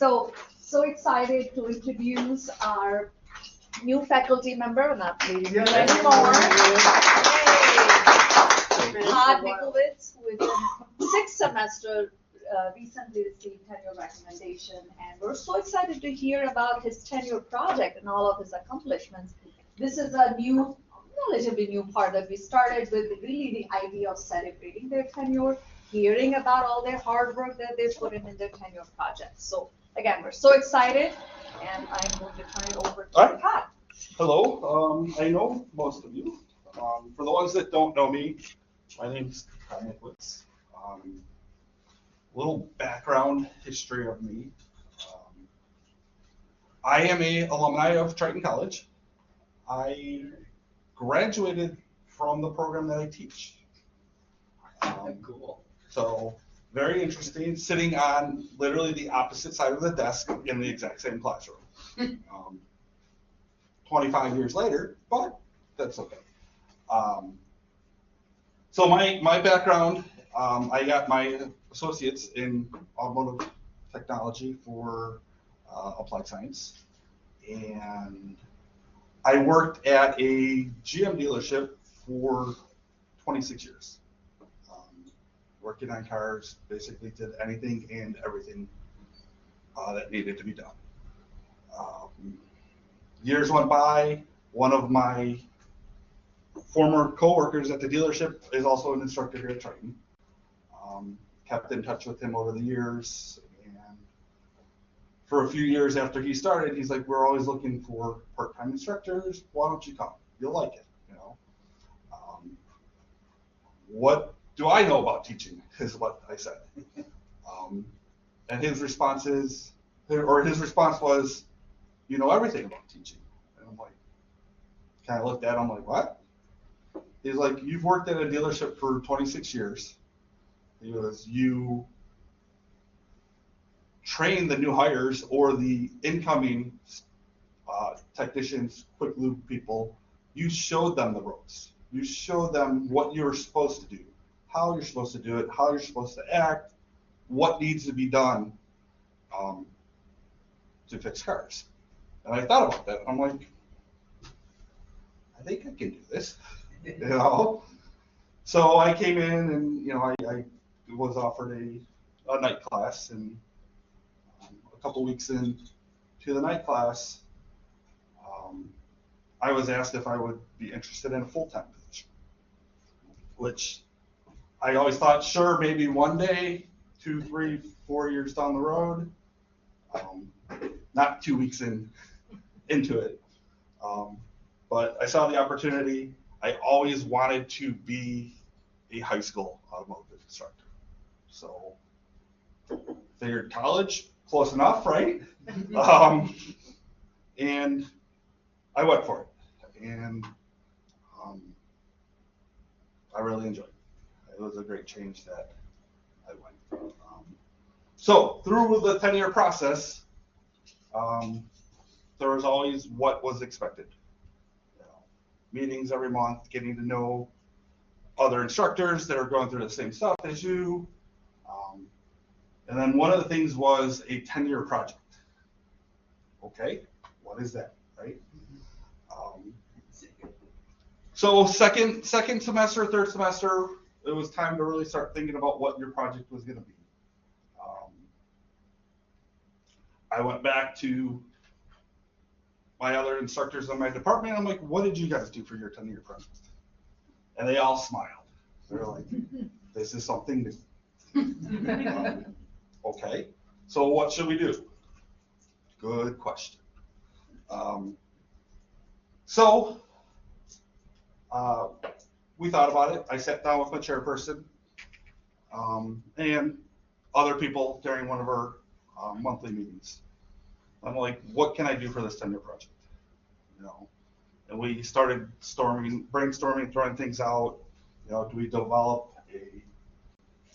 So excited to introduce our new faculty member. I'm not leading you anymore. Todd Nicklewicz, who is in sixth semester, recently received tenure recommendation, and we're so excited to hear about his tenure project and all of his accomplishments. This is a new, relatively new part that we started with really the idea of celebrating their tenure, hearing about all their hard work that they've put in their tenure projects. So again, we're so excited, and I'm going to turn it over to Todd. Hello, I know most of you. For the ones that don't know me, my name's Todd Nicklewicz. Little background history of me. I am a alumni of Triton College. I graduated from the program that I teach. Cool. So very interesting, sitting on literally the opposite side of the desk in the exact same classroom. 25 years later, but that's okay. So my background, I got my associates in automotive technology for applied science, and I worked at a GM dealership for 26 years. Working on cars, basically did anything and everything that needed to be done. Years went by. One of my former coworkers at the dealership is also an instructor here at Triton. Kept in touch with him over the years, and for a few years after he started, he's like, "We're always looking for part-time instructors. Why don't you come? You'll like it, you know." What do I know about teaching? Is what I said. And his response was, "You know everything about teaching." And I'm like, kind of looked at him like, "What?" He's like, "You've worked at a dealership for 26 years. He goes, you train the new hires or the incoming technicians, quick lube people. You showed them the ropes. You showed them what you're supposed to do, how you're supposed to do it, how you're supposed to act, what needs to be done to fix cars." And I thought about that. I'm like, I think I can do this, you know. So I came in, and I was offered a night class, and a couple weeks into the night class, I was asked if I would be interested in a full-time position, which I always thought, sure, maybe one day, 2, 3, 4 years down the road, not 2 weeks into it. But I saw the opportunity. I always wanted to be a high school automotive instructor. So figured college, close enough, right? And I went for it. And I really enjoyed it. It was a great change that I went through. So through the 10-year process, there was always what was expected. Meetings every month, getting to know other instructors that are going through the same stuff as you. And then one of the things was a 10-year project. Okay, what is that, right? So second semester, third semester, it was time to really start thinking about what your project was going to be. I went back to my other instructors in my department. I'm like, "What did you guys do for your 10-year project?" And they all smiled. They're like, "This is something new." Okay, so what should we do? Good question. So we thought about it. I sat down with my chairperson and other people during one of our monthly meetings. I'm like, "What can I do for this 10-year project?" And we started brainstorming, throwing things out. Do we develop a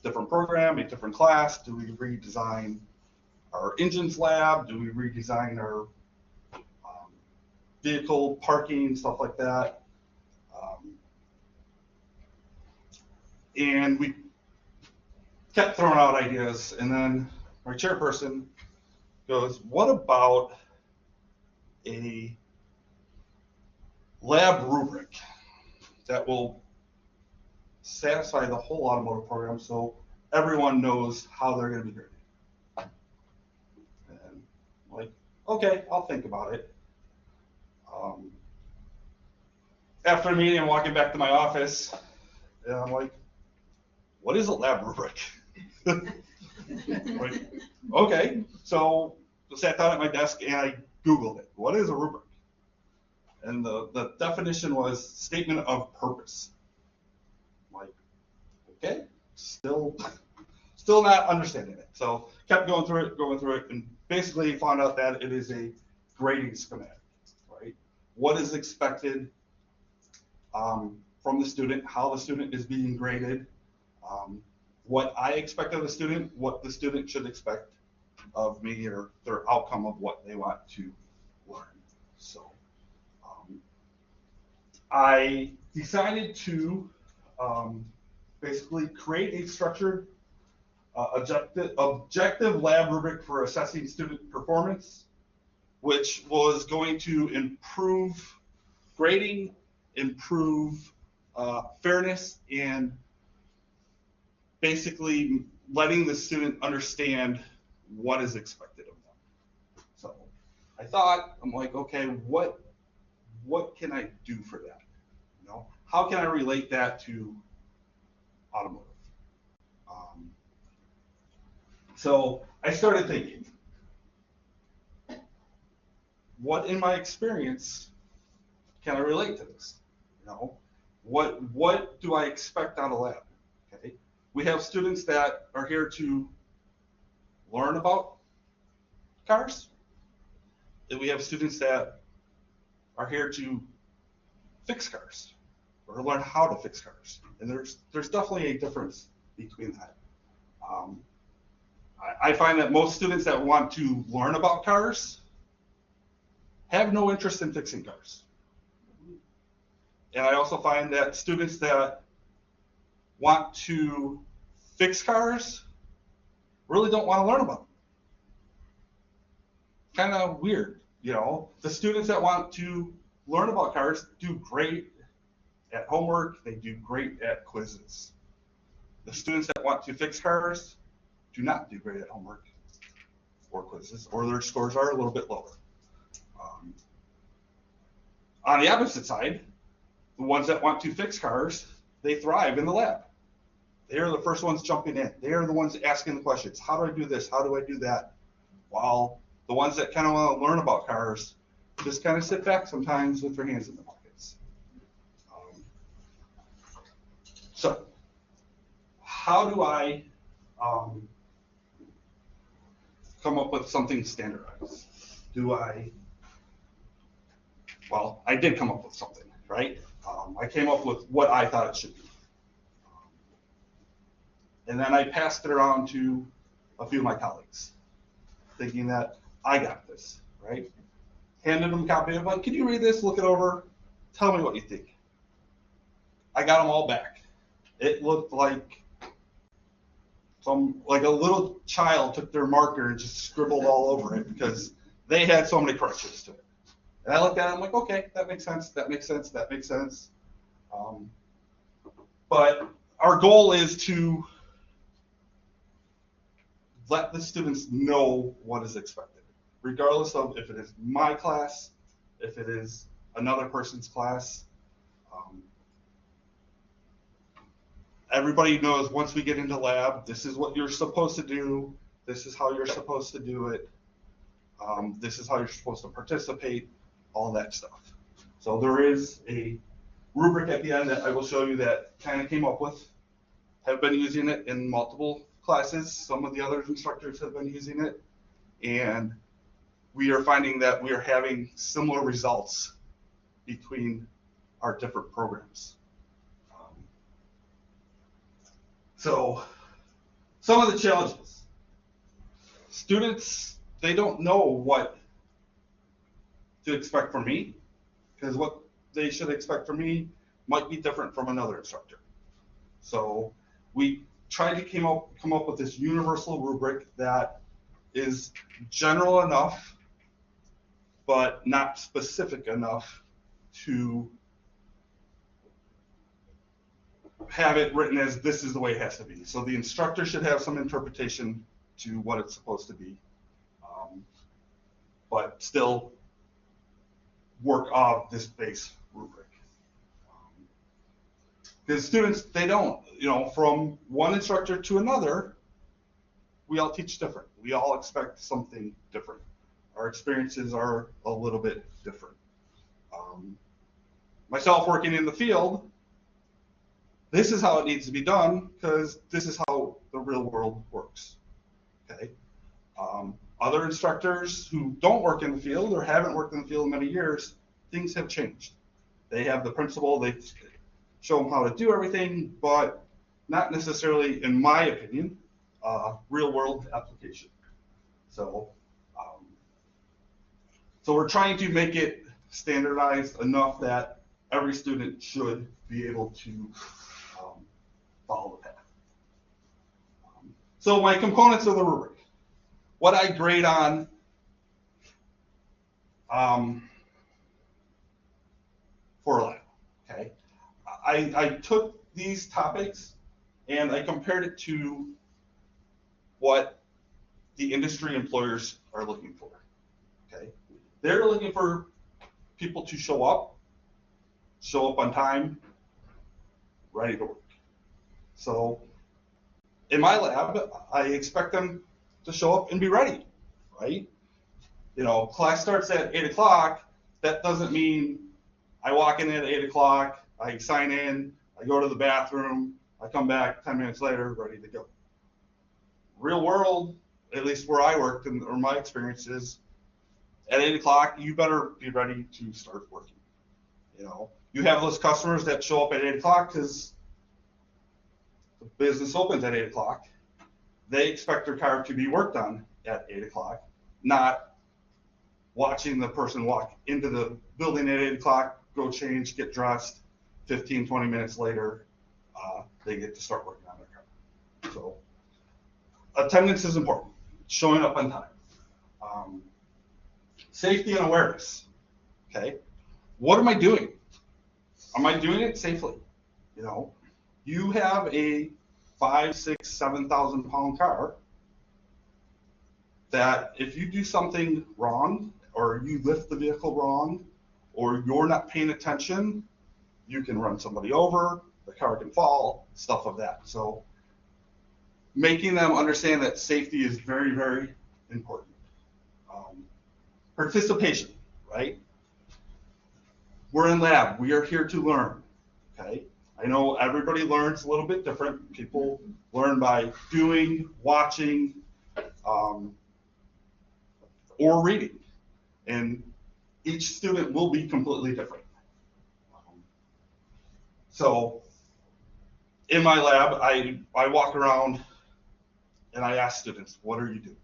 different program, a different class? Do we redesign our engines lab? Do we redesign our vehicle parking, stuff like that? And we kept throwing out ideas, and then my chairperson goes, what about a lab rubric that will satisfy the whole automotive program so everyone knows how they're going to be graded? And I'm like, okay, I'll think about it. After the meeting, I'm walking back to my office, and I'm like, what is a lab rubric? Like, okay, so I sat down at my desk and I Googled it. What is a rubric? And the definition was statement of purpose. I'm like, okay, still not understanding it. So kept going through it, and basically found out that it is a grading schematic, right? What is expected from the student, how the student is being graded, what I expect of the student, what the student should expect of me, or their outcome of what they want to learn. So I decided to basically create a structured objective lab rubric for assessing student performance, which was going to improve grading, improve fairness, and basically letting the student understand what is expected of them. So I thought, I'm like, okay, what can I do for that? You know, how can I relate that to automotive? So I started thinking, what in my experience can I relate to this? You know, what do I expect out of lab? Okay, we have students that are here to learn about cars, and we have students that are here to fix cars or learn how to fix cars. And there's definitely a difference between that. I find that most students that want to learn about cars have no interest in fixing cars. And I also find that students that want to fix cars really don't want to learn about them. Kind of weird, you know. The students that want to learn about cars do great at homework, they do great at quizzes. The students that want to fix cars do not do great at homework or quizzes, or their scores are a little bit lower. On the opposite side, the ones that want to fix cars, they thrive in the lab. They are the first ones jumping in. They are the ones asking the questions. How do I do this? How do I do that? While the ones that kind of want to learn about cars just kind of sit back sometimes with their hands in their pockets. So how do I come up with something standardized? Well, I did come up with something, right? I came up with what I thought it should be. And then I passed it around to a few of my colleagues, thinking that I got this, right? Handed them a copy of it. Can you read this, look it over, tell me what you think? I got them all back. It looked like a little child took their marker and just scribbled all over it because they had so many corrections to it. And I looked at it, I'm like, okay, that makes sense, that makes sense, that makes sense. But our goal is to let the students know what is expected, regardless of if it is my class, if it is another person's class. Everybody knows once we get into lab, this is what you're supposed to do, this is how you're supposed to do it, this is how you're supposed to participate, all that stuff. So there is a rubric at the end that I will show you that kind of came up with, have been using it in multiple classes. Some of the other instructors have been using it, and we are finding that we are having similar results between our different programs. So some of the challenges. Students, they don't know what to expect from me, because what they should expect from me might be different from another instructor. So we tried to come up with this universal rubric that is general enough, but not specific enough to have it written as this is the way it has to be. So the instructor should have some interpretation to what it's supposed to be, but still work off this base rubric. Because students, they don't, from one instructor to another, we all teach different. We all expect something different. Our experiences are a little bit different. Myself working in the field, this is how it needs to be done because this is how the real world works. Okay. Other instructors who don't work in the field or haven't worked in the field in many years, things have changed. They have the principle, they show them how to do everything, but not necessarily, in my opinion, real world application. So we're trying to make it standardized enough that every student should be able to follow the path. So my components of the rubric, what I grade on, for a lab, okay? I took these topics and I compared it to what the industry employers are looking for, okay? They're looking for people to show up on time, ready to work. So in my lab, I expect them to show up and be ready, right? Class starts at 8 o'clock. That doesn't mean I walk in at 8 o'clock, I sign in, I go to the bathroom, I come back 10 minutes later, ready to go. Real world, at least where I worked or my experience is, at 8 o'clock, you better be ready to start working. You have those customers that show up at 8 o'clock because the business opens at 8 o'clock. They expect their car to be worked on at 8 o'clock, not watching the person walk into the building at 8 o'clock, go change, get dressed, 15, 20 minutes later, they get to start working on their car. So attendance is important, showing up on time. Safety and awareness, okay? What am I doing? Am I doing it safely? You have a 5, 6, 7,000 pound car that if you do something wrong or you lift the vehicle wrong or you're not paying attention, you can run somebody over, the car can fall, stuff of that. So making them understand that safety is very, very important. Participation, right? We're in lab, we are here to learn, okay? I know everybody learns a little bit different. People learn by doing, watching, or reading. And each student will be completely different. So in my lab, I walk around and I ask students, what are you doing?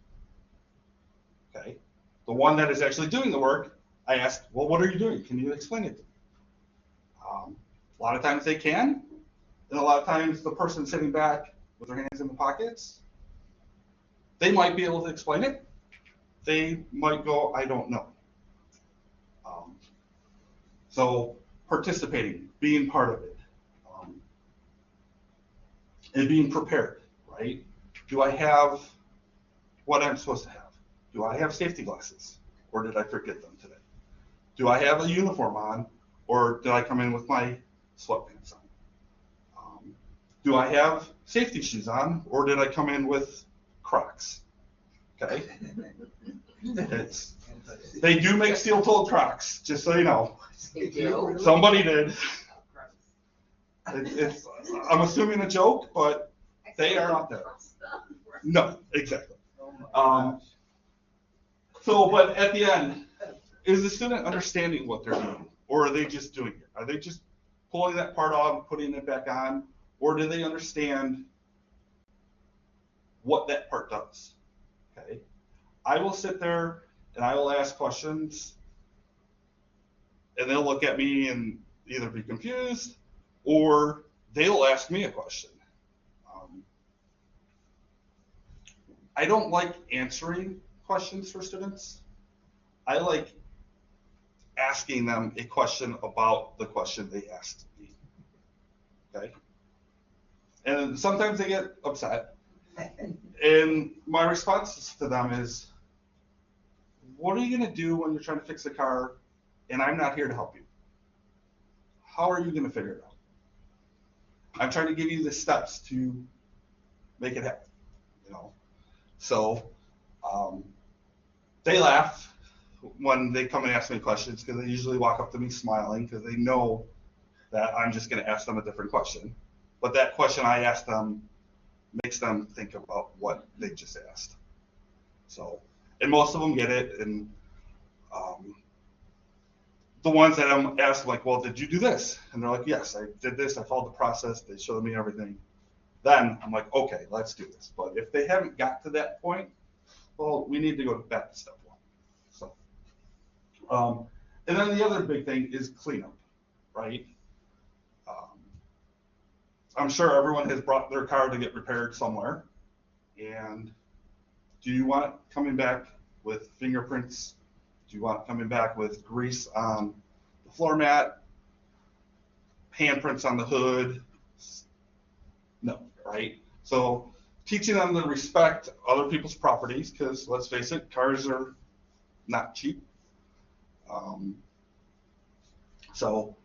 Okay. The one that is actually doing the work, I ask, well, what are you doing? Can you explain it to me? A lot of times they can, and a lot of times the person sitting back with their hands in the pockets, they might be able to explain it. They might go, I don't know. So participating, being part of it, and being prepared, right? Do I have what I'm supposed to have? Do I have safety glasses, or did I forget them today? Do I have a uniform on, or did I come in with my sweatpants on? Do I have safety shoes on, or did I come in with Crocs? Okay. They do make steel-toed Crocs, just so you know. They do. Somebody did. I'm assuming a joke, but they are out there. No, exactly. But at the end, is the student understanding what they're doing, or are they just doing it? Are they just pulling that part off and putting it back on, or do they understand what that part does? Okay. I will sit there and I will ask questions, and they'll look at me and either be confused or they'll ask me a question. I don't like answering questions for students. I like asking them a question about the question they asked me. Okay? And sometimes they get upset. And my response to them is, what are you going to do when you're trying to fix a car and I'm not here to help you? How are you going to figure it out? I'm trying to give you the steps to make it happen. So they laugh when they come and ask me questions because they usually walk up to me smiling because they know that I'm just going to ask them a different question. But that question I asked them makes them think about what they just asked. So, and most of them get it. And the ones that I'm asked, like, well, did you do this? And they're like, yes, I did this. I followed the process. They showed me everything. Then I'm like, okay, let's do this. But if they haven't got to that point, well, we need to go back to step one. So, and then the other big thing is cleanup, right? I'm sure everyone has brought their car to get repaired somewhere. And do you want it coming back with fingerprints? Do you want it coming back with grease on the floor mat? Handprints on the hood? No, right? So teaching them to respect other people's properties, because let's face it, cars are not cheap. So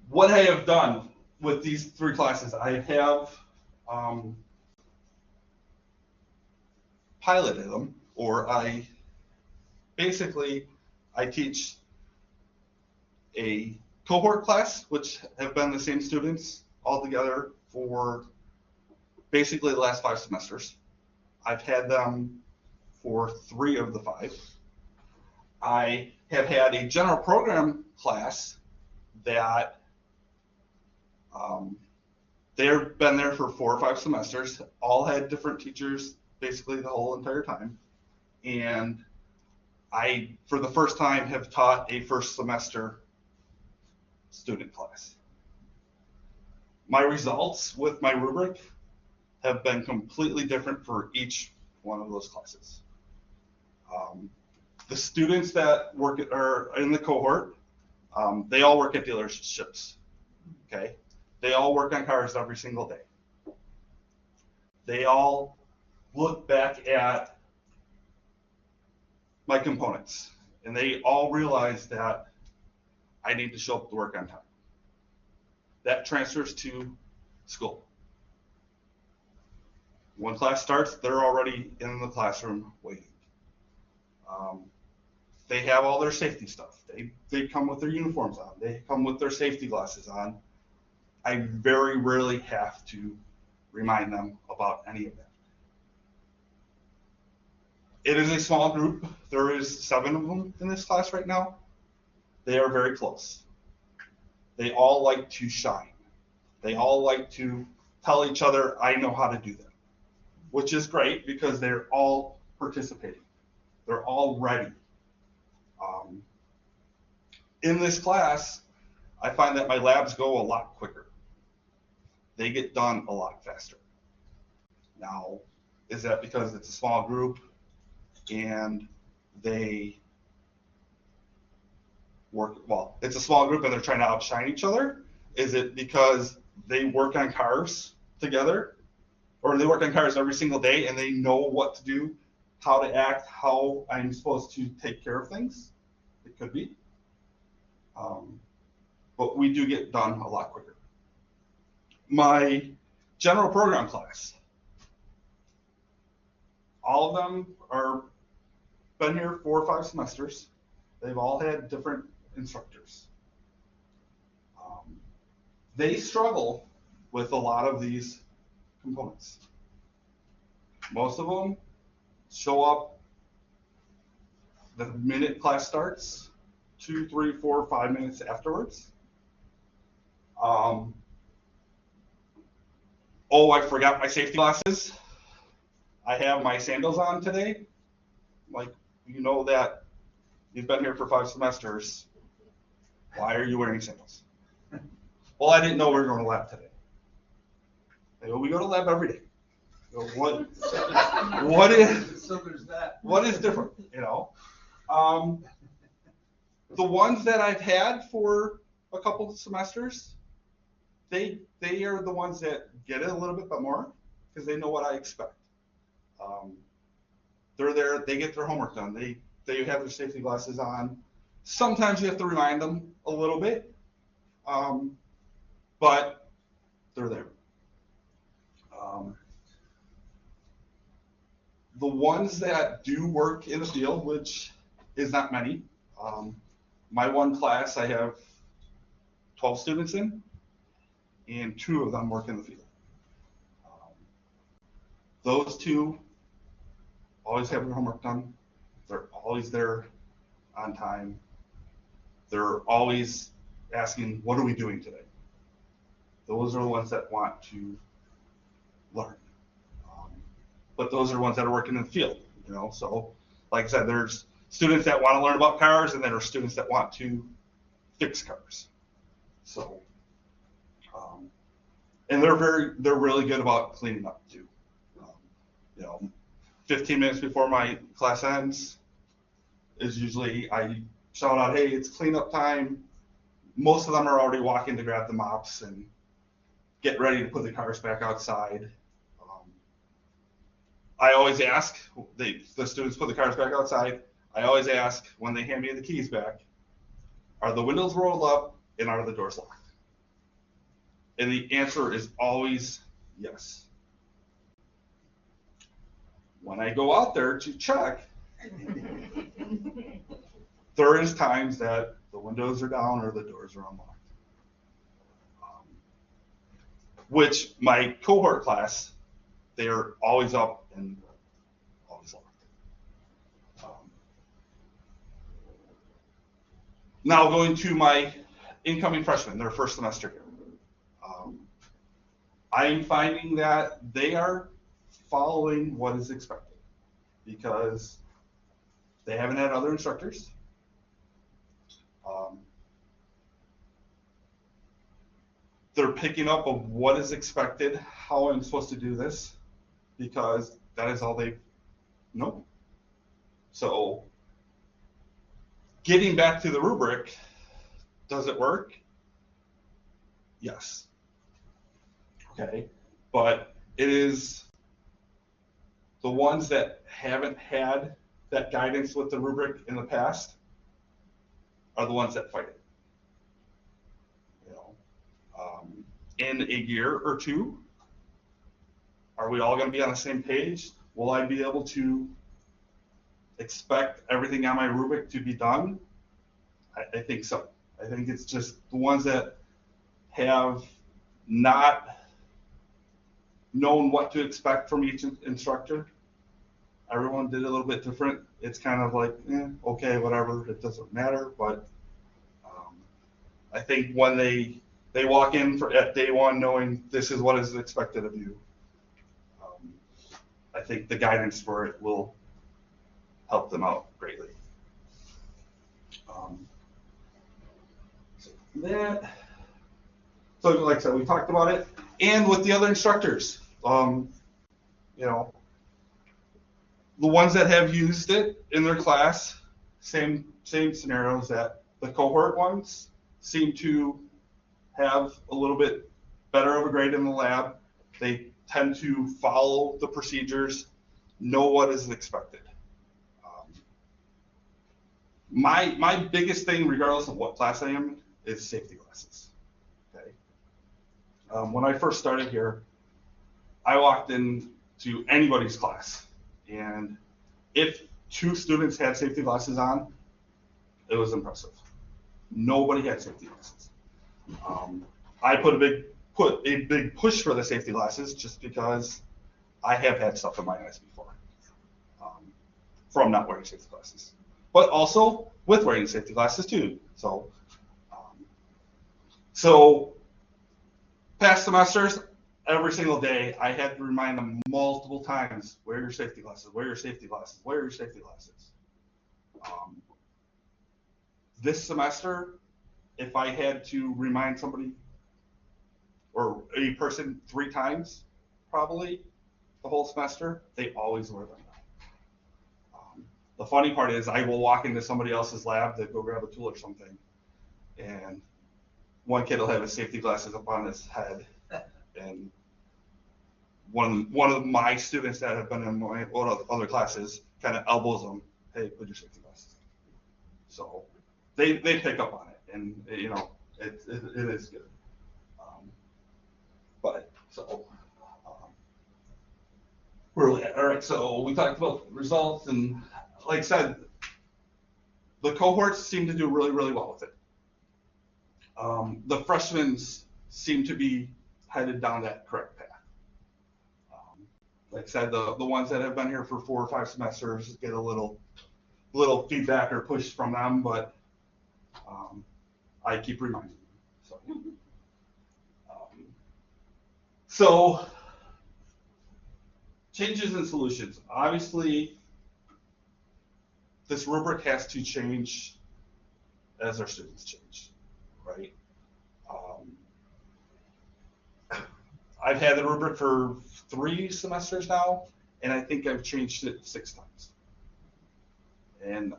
what I have done with these 3 classes, I have piloted them, or I teach a cohort class, which have been the same students all together for basically the last 5 semesters. I've had them for 3 of the 5. I have had a general program class that they've been there for 4 or 5 semesters, all had different teachers basically the whole entire time. And I, for the first time, have taught a first semester student class. My results with my rubric have been completely different for each one of those classes. The students that are in the cohort, they all work at dealerships. Okay, they all work on cars every single day. They all look back at my components, and they all realize that I need to show up to work on time. That transfers to school. When class starts, they're already in the classroom waiting. They have all their safety stuff. They come with their uniforms on. They come with their safety glasses on. I very rarely have to remind them about any of that. It is a small group. There is 7 of them in this class right now. They are very close. They all like to shine. They all like to tell each other, I know how to do that, which is great because they're all participating. They're all ready. In this class, I find that my labs go a lot quicker. They get done a lot faster. Now, is that because it's a small group and they work, well, it's a small group and they're trying to outshine each other? Is it because they work on cars together, or they work on cars every single day and they know what to do, how to act, how I'm supposed to take care of things? It could be. But we do get done a lot quicker. My general program class, all of them are been here 4 or 5 semesters. They've all had different instructors. They struggle with a lot of these components. Most of them show up the minute class starts, 2, 3, 4, 5 minutes afterwards. Oh, I forgot my safety glasses. I have my sandals on today. Like, you know that you've been here for 5 semesters. Why are you wearing sandals? Well, I didn't know we were going to lab today. We go to lab every day. What is So there's that. what is different? The ones that I've had for a couple of semesters, they are the ones that get it a little bit more because they know what I expect. They're there, they get their homework done, they have their safety glasses on. Sometimes you have to remind them a little bit, but they're there. The ones that do work in the field, which is not many, my one class I have 12 students in, and 2 of them work in the field. Those 2 always have their homework done. They're always there on time. They're always asking, what are we doing today? Those are the ones that want to learn. But those are the ones that are working in the field, So, like I said, there's students that want to learn about cars, and then there's students that want to fix cars. So, and they're really good about cleaning up too. 15 minutes before my class ends is usually I shout out, hey, it's cleanup time. Most of them are already walking to grab the mops and get ready to put the cars back outside. I always ask, the students put the cars back outside, I always ask when they hand me the keys back, are the windows rolled up and are the doors locked? And the answer is always yes. When I go out there to check, there is times that the windows are down or the doors are unlocked. Which my cohort class, they are always up and always locked. Now going to my incoming freshmen, their first semester here. I'm finding that they are following what is expected because they haven't had other instructors. They're picking up of what is expected, how I'm supposed to do this, because that is all they know. So getting back to the rubric, does it work? Yes. Okay, but it is the ones that haven't had that guidance with the rubric in the past are the ones that fight it. In a year or 2, are we all going to be on the same page? Will I be able to expect everything on my rubric to be done? I think so. I think it's just the ones that have not known what to expect from each instructor. Everyone did a little bit different. It's kind of like, okay, whatever, it doesn't matter. But I think when they walk in at day 1 knowing this is what is expected of you, I think the guidance for it will help them out greatly. So like I said, we talked about it, and with the other instructors, the ones that have used it in their class, same scenarios, that the cohort ones seem to have a little bit better of a grade in the lab. They tend to follow the procedures, know what is expected. My biggest thing, regardless of what class I am in, is safety glasses. Okay. When I first started here, I walked into anybody's class, and if 2 students had safety glasses on, it was impressive. Nobody had safety glasses. I put a big push for the safety glasses just because I have had stuff in my eyes before from not wearing safety glasses, but also with wearing safety glasses too. So past semesters, every single day, I had to remind them multiple times, wear your safety glasses, wear your safety glasses, wear your safety glasses. This semester, if I had to remind somebody or a person 3 times, probably, the whole semester, they always wear them. The funny part is I will walk into somebody else's lab to go grab a tool or something, and one kid will have his safety glasses up on his head, and one of my students that have been in my other classes kind of elbows them, hey, put your safety glasses on. So they pick up on it, and you know, it is good. Where are we at? All right, so we talked about results, and like I said, the cohorts seem to do really, really well with it. The freshmen seem to be headed down that correct path. Like I said, the ones that have been here for 4 or 5 semesters get a little feedback or push from them, but I keep reminding them. So changes and solutions. Obviously, this rubric has to change as our students change, right? I've had the rubric for 3 semesters now, and I think I've changed it 6 times. And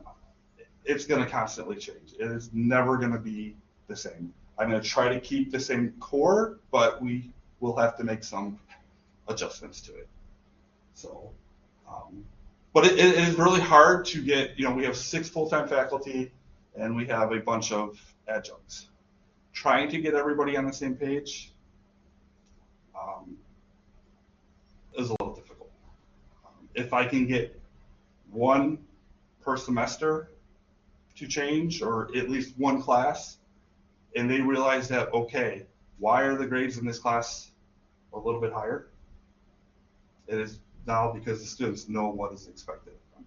it's going to constantly change. It is never going to be the same. I'm going to try to keep the same core, but we will have to make some adjustments to it. So, but it is really hard to get, you know, we have 6 full-time faculty and we have a bunch of adjuncts. Trying to get everybody on the same page is a little difficult. If I can get 1 per semester to change, or at least 1 class, and they realize that, okay, why are the grades in this class a little bit higher? It is now because the students know what is expected of them.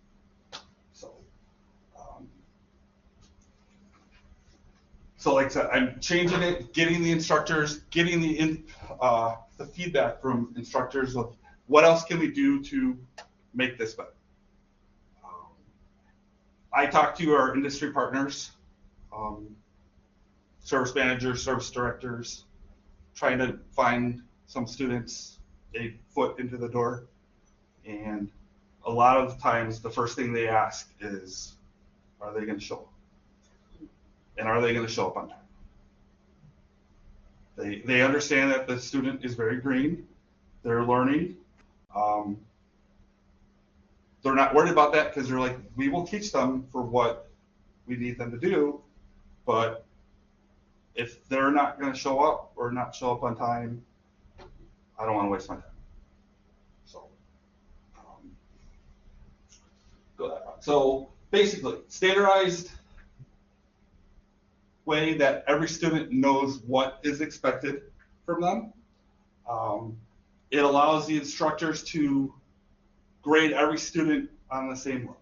So like I said, I'm changing it, getting the instructors, getting the feedback from instructors of what else can we do to make this better. I talk to our industry partners, service managers, service directors, trying to find some students a foot into the door. And a lot of times the first thing they ask is, are they going to show up? And are they going to show up on time? They understand that the student is very green. They're learning. They're not worried about that because they're like, we will teach them for what we need them to do, but if they're not going to show up or not show up on time, I don't want to waste my time. So, go that route. So basically, standardized way that every student knows what is expected from them. It allows the instructors to grade every student on the same level.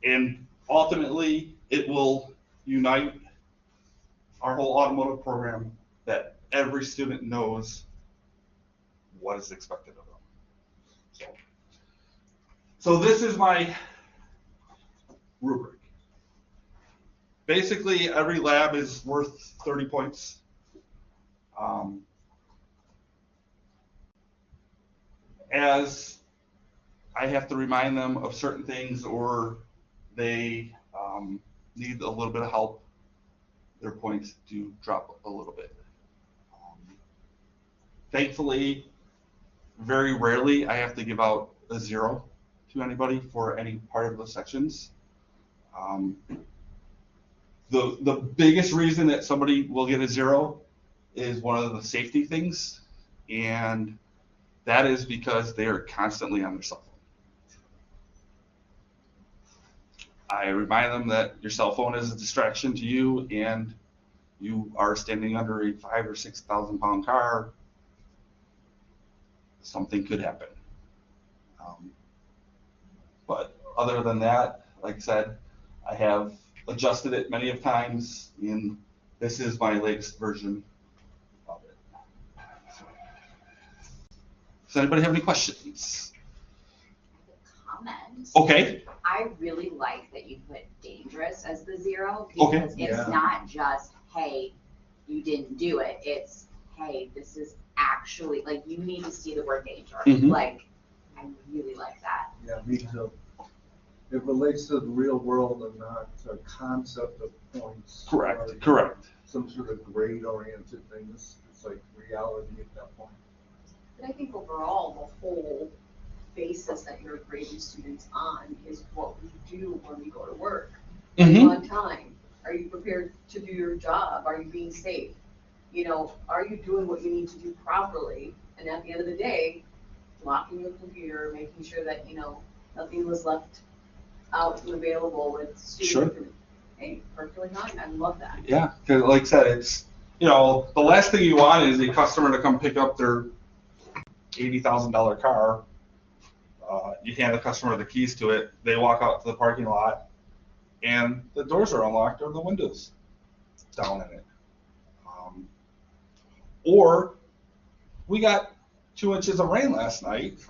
And ultimately, it will unite our whole automotive program that every student knows what is expected of them. So this is my rubric. Basically, every lab is worth 30 points. As I have to remind them of certain things, or they need a little bit of help, their points do drop a little bit. Thankfully, very rarely I have to give out a 0 to anybody for any part of the sections. The biggest reason that somebody will get a 0 is one of the safety things, and that is because they are constantly on their cell phone. I remind them that your cell phone is a distraction to you, and you are standing under a 5,000 or 6,000 pound car. Something could happen. But other than that, like I said, I have adjusted it many of times, and this is my latest version of it. Does anybody have any questions? Comment. Okay. I really like that you put dangerous as the 0 Okay. because it's not just, hey, you didn't do it. It's, hey, this is actually, like, you need to see the word danger. Mhm. Like, I really like that. Yeah, me too. It relates to the real world and not a concept of points. Correct, or correct. Some sort of grade-oriented thing. It's like reality at that point. But I think overall, the whole basis that you're grading students on is what we do when we go to work. Are you Mhm. on time? Are you prepared to do your job? Are you being safe? You know, are you doing what you need to do properly? And at the end of the day, locking your computer, making sure that, you know, nothing was left out and available with student Sure. information. Hey, perfectly fine. I love that. Yeah, because like I said, it's, you know, the last thing you want is a customer to come pick up their $80,000 car. You hand the customer the keys to it, they walk out to the parking lot, and the doors are unlocked or the windows down in it. Or we got 2 inches of rain last night,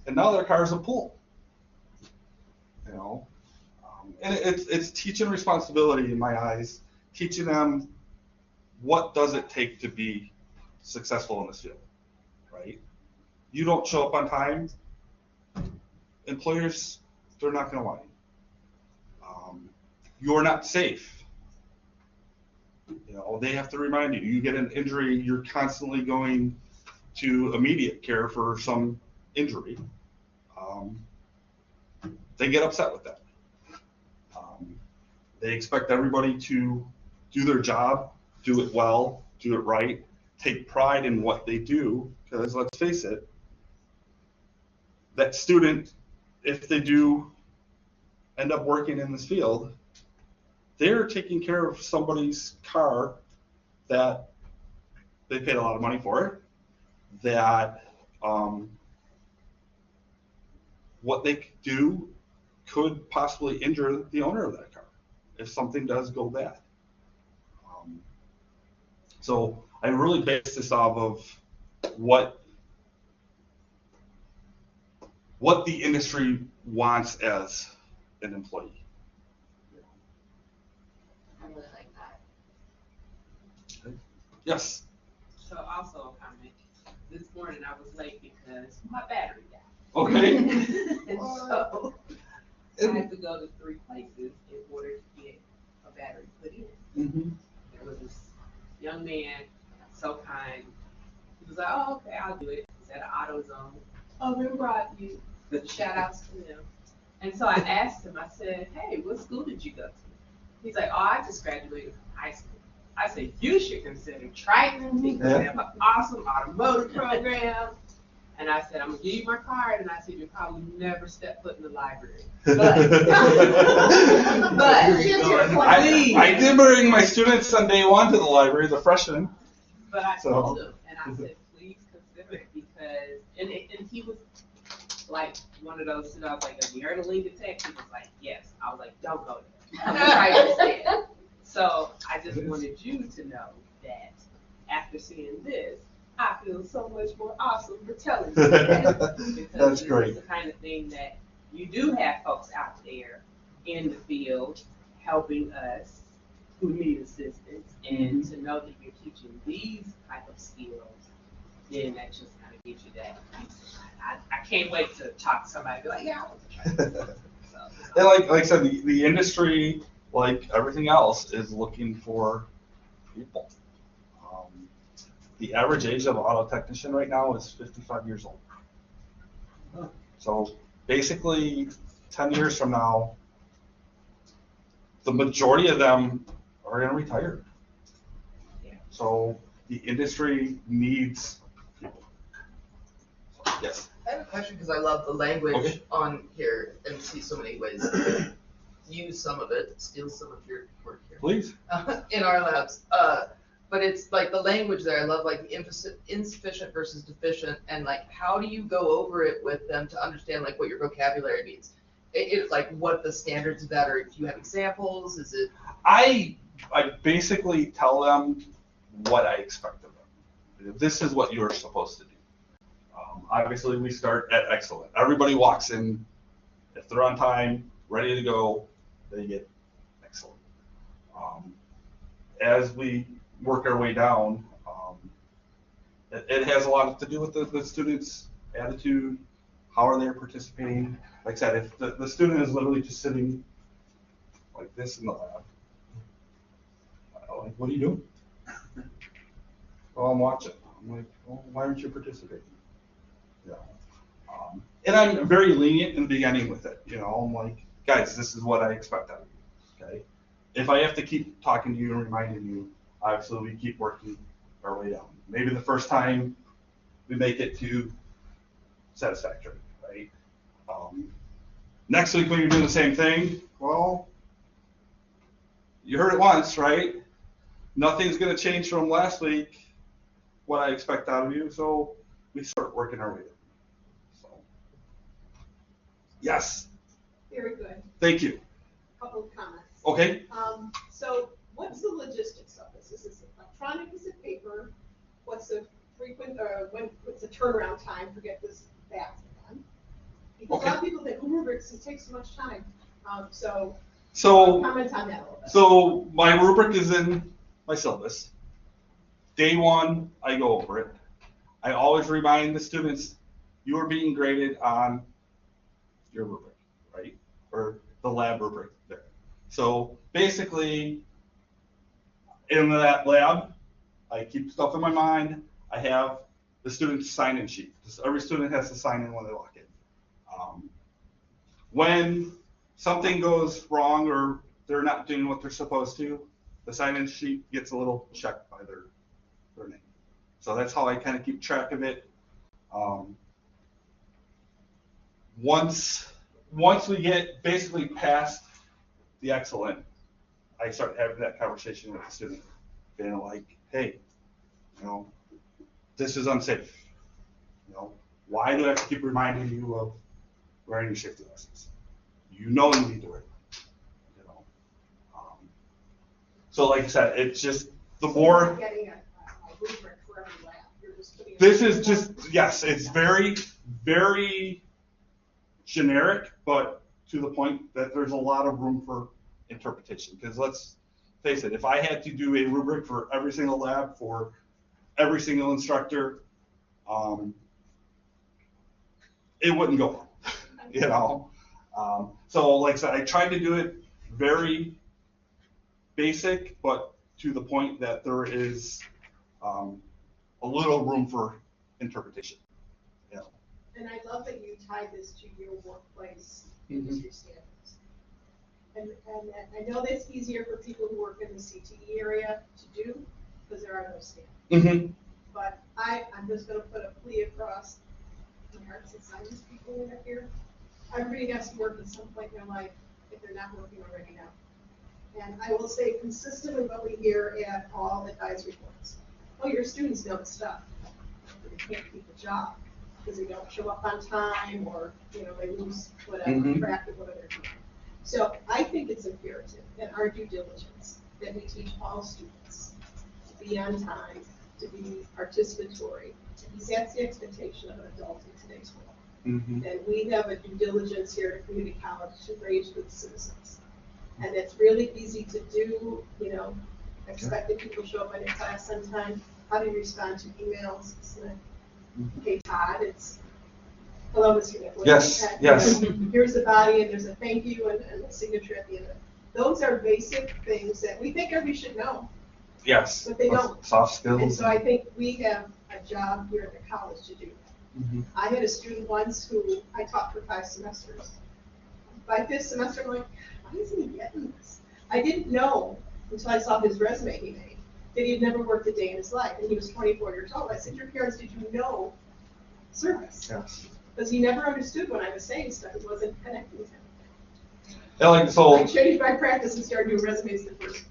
and now their car's a pool. You know, and it's teaching responsibility in my eyes, teaching them what does it take to be successful in this field, right? You don't show up on time, employers, they're not going to want you. You're not safe. You know, they have to remind you. You get an injury, you're constantly going to immediate care for some injury. They get upset with that. They expect everybody to do their job, do it well, do it right, take pride in what they do, because let's face it, that student, if they do end up working in this field, they're taking care of somebody's car that they paid a lot of money for, that what they do could possibly injure the owner of that car if something does go bad. So I really base this off of what the industry wants as an employee. I really like that. Yes. So also a comment. This morning I was late because my battery died. Okay. And so I had to go to 3 places in order to get a battery put in. Mm-hmm. There was this young man, so kind. He was like, oh, okay, I'll do it. He's at an AutoZone. Oh, we brought you. Shout outs to them. And so I asked him, I said, hey, what school did you go to? He's like, oh, I just graduated from high school. I said, you should consider Triton because they have an awesome automotive program. And I said, I'm going to give you my card. And I said, you'll probably never step foot in the library. But I did bring my students on day 1 to the library, the freshmen. But I told him, and I said, please consider it because, and he was like one of those students, I was like, have you heard of Lincoln Tech? He was like, yes. I was like, don't go there. I'm gonna try to instead. So I just wanted you to know that after seeing this, I feel so much more awesome for telling you that. Because That's this great. is the kind of thing that you do have folks out there in the field helping us who need assistance, and to know that you're teaching these type of skills, then that just kind of gives you that. I can't wait to talk to somebody and be like, yeah, I want to try this. And like I said, the industry, like everything else, is looking for people. The average age of an auto technician right now is 55 years old. So basically, 10 years from now, the majority of them are going to retire. So the industry needs people. So, yes. I have a question because I love the language Okay. on here and see so many ways to use some of it, steal some of your work here Please. in our labs. But it's like the language there. I love like the insufficient versus deficient, and like how do you go over it with them to understand like what your vocabulary means? It like what the standards of that are. Do you have examples? Is it? I basically tell them what I expect of them. This is what you're supposed to do. Obviously, we start at excellent. Everybody walks in, if they're on time, ready to go, they get excellent. As we work our way down, It has a lot to do with the students' attitude, how are they participating. Like I said, if the student is literally just sitting like this in the lab, I'm like, what are you doing? Well, I'm watching. I'm like, well, why aren't you participating? You know, and I'm very lenient in the beginning with it. You know, I'm like, guys, this is what I expect out of you. Okay. If I have to keep talking to you and reminding you, obviously we keep working our way down. Maybe the first time we make it to satisfactory, right? Next week when you're doing the same thing, well, you heard it once, right? Nothing's going to change from last week, what I expect out of you, so we start working our way down. So, yes. Very good. Thank you. Couple of comments. Okay. So what's the logistics of this? Is this electronic? Is it paper? What's the frequent, what's the turnaround time? Forget this back again. Because a lot of people think, oh, rubrics, it takes so much time. So comment on that a little bit. So my rubric is in my syllabus. Day one, I go over it. I always remind the students, you are being graded on your rubric, right? Or the lab rubric there. So basically, in that lab, I keep stuff in my mind. I have the student's sign-in sheet. Every student has to sign in when they walk in. When something goes wrong or they're not doing what they're supposed to, the sign-in sheet gets a little checked by their name. So that's how I kind of keep track of it. Once we get basically past the excellent, I start having that conversation with the student, being like, hey, you know, this is unsafe. You know, why do I have to keep reminding you of wearing your safety glasses? You know you need to wear them. You know, so like I said, it's just the more. You're getting a rubric for every lab. You're just putting This is just yes, it's very, very generic, but to the point that there's a lot of room for interpretation. Because let's face it, if I had to do a rubric for every single lab for every single instructor, it wouldn't go well, you know. So like I said, I tried to do it very basic, but to the point that there is a little room for interpretation. You know. And I love that you tie this to your workplace industry standards. And I know that's easier for people who work in the CTE area to do because there are no standards. But I'm just going to put a plea across the arts and science people that are here. Everybody has to work at some point in their life if they're not working already now. And I will say consistently what we hear at all advisory boards. Oh, your students know the stuff, but they can't keep a job because they don't show up on time or they lose whatever track of what they're doing. So I think it's imperative in our due diligence that we teach all students to be on time, to be participatory, because that's the expectation of an adult in today's world. And we have a due diligence here at community college to raise good citizens. And it's really easy to do, expecting people to show up in a class on time. How do you respond to emails? Hey, Todd, it's hello, Mr. Nicklewicz. Yes. Here's the body, and there's a thank you and a signature at the end of it. Those are basic things that we think everybody should know. Yes. But they don't. Soft skills. And so I think we have a job here at the college to do that. I had a student once who I taught for 5 semesters. By 5th semester, I'm like, why isn't he getting this? I didn't know until I saw his resume he made that he had never worked a day in his life, and he was 24 years old. I said, your parents, did you know service? Yes. Because he never understood when I was saying stuff. It wasn't connecting with him. Yeah, like so. I changed my practice and started doing resumes the first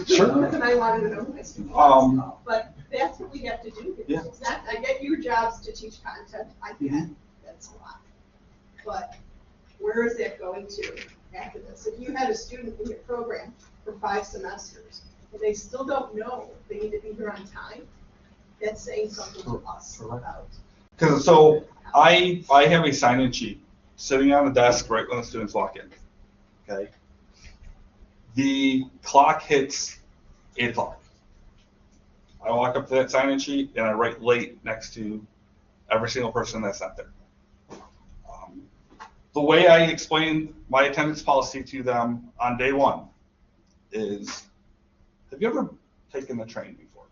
Sure. and I wanted to know who my student was. But that's what we have to do. Yeah. It's not, I get your jobs to teach content. I get that's a lot. But where is that going to after this? If you had a student in your program for 5 semesters and they still don't know they need to be here on time, that's saying something to us about. Because so I have a sign-in sheet sitting on the desk right when the students walk in. Okay. The clock hits 8 o'clock. I walk up to that sign-in sheet and I write late next to every single person that's not there. The way I explained my attendance policy to them on day one is, have you ever taken the train before?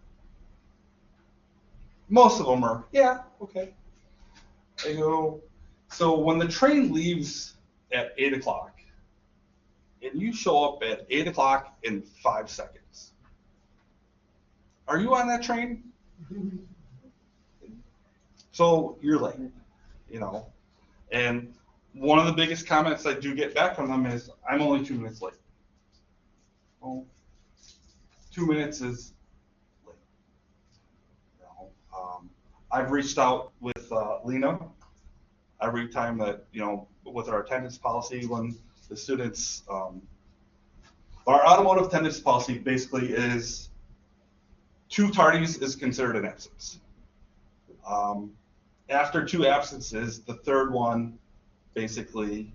Most of them are, yeah, okay. I go, so when the train leaves at 8 o'clock and you show up at 8 o'clock in 5 seconds, are you on that train? So you're late, you know. And one of the biggest comments I do get back from them is, I'm only 2 minutes late. Well, 2 minutes is late. You know, I've reached out with Lena every time that, you know, with our attendance policy when the students, our automotive attendance policy basically is 2 tardies is considered an absence. After 2 absences, the third one, basically,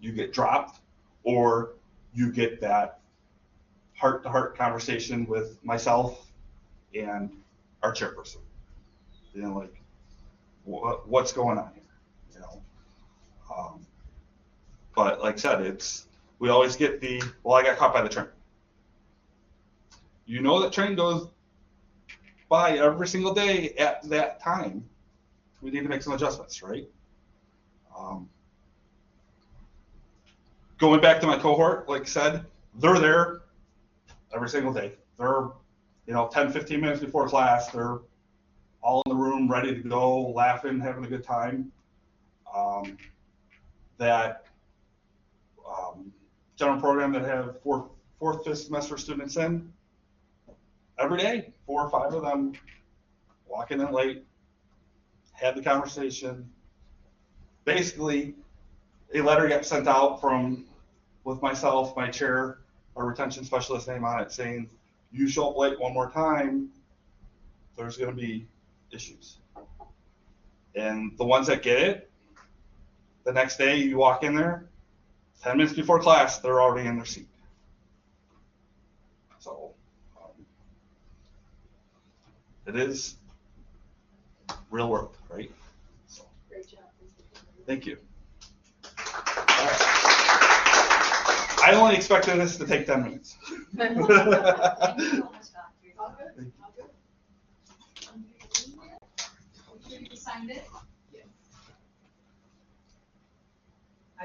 you get dropped or you get that heart-to-heart conversation with myself and our chairperson. You know, like, what's going on here? You know, but like I said, we always get the, well, I got caught by the train. You know that train goes by every single day at that time. We need to make some adjustments, right? Going back to my cohort, like I said, they're there every single day. They're, you know, 10, 15 minutes before class, they're all in the room, ready to go, laughing, having a good time. That general program that have fourth, fifth semester students in, every day, 4 or 5 of them walking in late, had the conversation. Basically, a letter got sent out with myself, my chair, our retention specialist name on it, saying, you show up late one more time, there's going to be issues. And the ones that get it, the next day you walk in there, 10 minutes before class, they're already in their seat. So it is real work, right? So, Great job. thank you. I only expected this to take 10 minutes. Thank you so much, Doctor. All good, all good. Make sure you sign this.